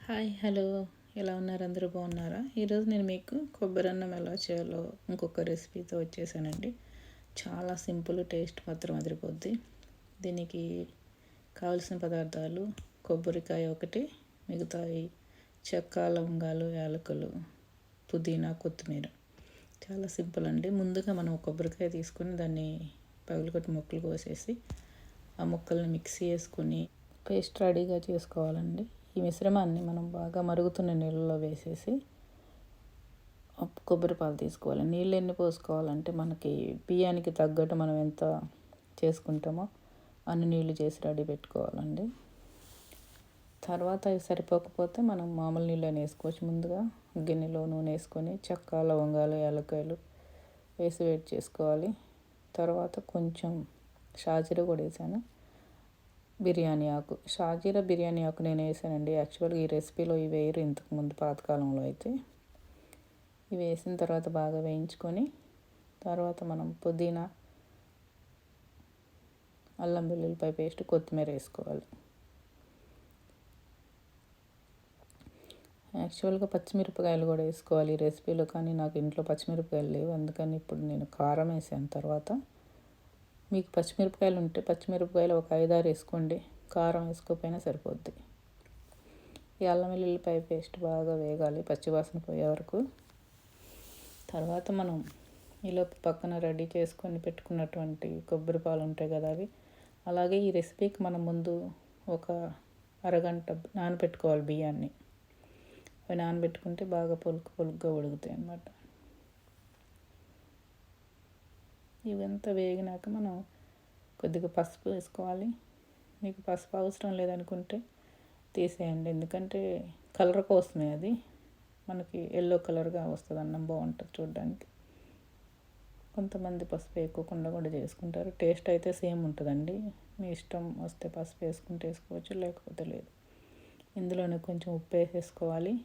Hi hello ఎలా ఉన్నారు? అందరూ బాగున్నారా? ఈరోజు నేను మీకు కొబ్బరి అన్నం ఎలా చేయాలో ఇంకొక రెసిపీతో వచ్చేసానండి. చాలా సింపుల్, టేస్ట్ మాత్రం అదిరిపోద్ది. దీనికి కావలసిన పదార్థాలు కొబ్బరికాయ ఒకటి, మిగతాయి చెక్క, లవంగాలు, యాలకులు, పుదీనా, కొత్తిమీర. చాలా సింపుల్ అండి. ముందుగా మనం కొబ్బరికాయ తీసుకొని దాన్ని పగలగొట్టి ముక్కలు కోసేసి ఆ ముక్కల్ని మిక్సీ వేసుకొని పేస్ట్ రెడీగా చేసుకోవాలండి. ఈ మిశ్రమాన్ని మనం బాగా మరుగుతున్న నీళ్ళలో వేసేసి కొబ్బరి పాలు తీసుకోవాలి. నీళ్ళు ఎన్ని పోసుకోవాలంటే మనకి బియ్యానికి తగ్గట్టు మనం ఎంత చేసుకుంటామో అన్ని నీళ్ళు చేసి రెడీ పెట్టుకోవాలండి. తర్వాత అవి సరిపోకపోతే మనం మామూలు నీళ్ళని వేసుకోవచ్చు. ముందుగా గిన్నెలో నూనె వేసుకొని చెక్క, లవంగాలు, యాలక్కాయలు వేసి వేడి చేసుకోవాలి. తర్వాత కొంచెం షాజీరా కూడా వేసాను. బిర్యానీ ఆకు, షాజీరా బిర్యానీ ఆకు నేను వేసానండి. యాక్చువల్గా ఈ రెసిపీలో ఇవి వేయరు, ఇంతకుముందు పాతకాలంలో అయితే. ఇవి వేసిన తర్వాత బాగా వేయించుకొని తర్వాత మనం పుదీనా, అల్లం వెల్లుల్లిపాయ పేస్ట్, కొత్తిమీర వేసుకోవాలి. యాక్చువల్గా పచ్చిమిరపకాయలు కూడా వేసుకోవాలి ఈ రెసిపీలో, కానీ నాకు ఇంట్లో పచ్చిమిరపకాయలు లేవు, అందుకని ఇప్పుడు నేను కారం వేసాను. తర్వాత మీకు పచ్చిమిరపకాయలు ఉంటే పచ్చిమిరపకాయలు ఒక 5-6 వేసుకోండి, కారం వేసుకోకపోయినా సరిపోద్ది. ఈ అల్లం వెల్లుల్లిపాయ పేస్ట్ బాగా వేగాలి, పచ్చివాసన పోయే వరకు. తర్వాత మనం ఈలోపు పక్కన రెడీ చేసుకొని పెట్టుకున్నటువంటి కొబ్బరి పాలు ఉంటాయి కదా, అవి అలాగే ఈ రెసిపీకి మనం ముందు ఒక అరగంట నానబెట్టుకోవాలి బియ్యాన్ని. అవి నానబెట్టుకుంటే బాగా పొలుగ్గా ఉడుకుతాయి అన్నమాట. ఇవంతా వేగినాక మనం కొద్దిగా పసుపు వేసుకోవాలి. మీకు పసుపు అవసరం లేదనుకుంటే తీసేయండి, ఎందుకంటే కలర్ కోసమే, అది మనకి ఎల్లో కలర్గా వస్తుంది, అన్నం బాగుంటుంది చూడడానికి. కొంతమంది పసుపు వేయకుండా కూడా చేసుకుంటారు. టేస్ట్ అయితే సేమ్ ఉంటుందండి. మీ ఇష్టం, వస్తే పసుపు వేసుకుంటే వేసుకోవచ్చు, లేకపోతే లేదు. ఇందులోనే కొంచెం ఉప్పు వేసేసుకోవాలి.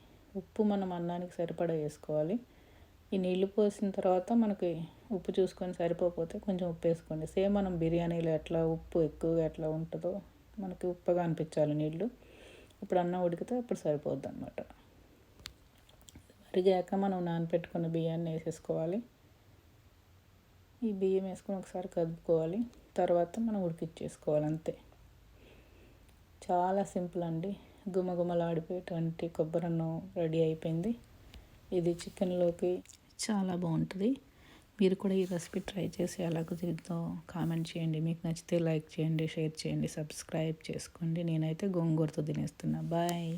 ఉప్పు మనం అన్నానికి సరిపడా వేసుకోవాలి. ఈ నీళ్లు పోసిన తర్వాత మనకి ఉప్పు చూసుకొని సరిపోతే కొంచెం ఉప్పు వేసుకోండి. సేమ్ మనం బిర్యానీలో ఎట్లా ఉప్పు ఎక్కువగా ఎట్లా ఉంటుందో మనకి ఉప్పుగా అనిపించాలి నీళ్ళు. ఇప్పుడు అన్నం ఉడికితే అప్పుడు సరిపోద్ది అన్నమాట. మరిగాక మనం నానబెట్టుకున్న బియ్యాన్ని వేసేసుకోవాలి. ఈ బియ్యం వేసుకొని ఒకసారి కలుపుకోవాలి. తర్వాత మనం ఉడికిచ్చేసుకోవాలి, అంతే. చాలా సింపుల్ అండి. గుమగుమలాడిపోయేటువంటి కొబ్బరి అన్నం రెడీ అయిపోయింది. ఇది చికెన్లోకి చాలా బాగుంటుంది. మీరు కూడా ఈ రెసిపీ ట్రై చేసి ఎలా కుదిరిందో కామెంట్ చేయండి. మీకు నచ్చితే లైక్ చేయండి, షేర్ చేయండి, సబ్స్క్రైబ్ చేసుకోండి. నేనైతే గోంగూరతో తినేస్తున్నా. బాయ్.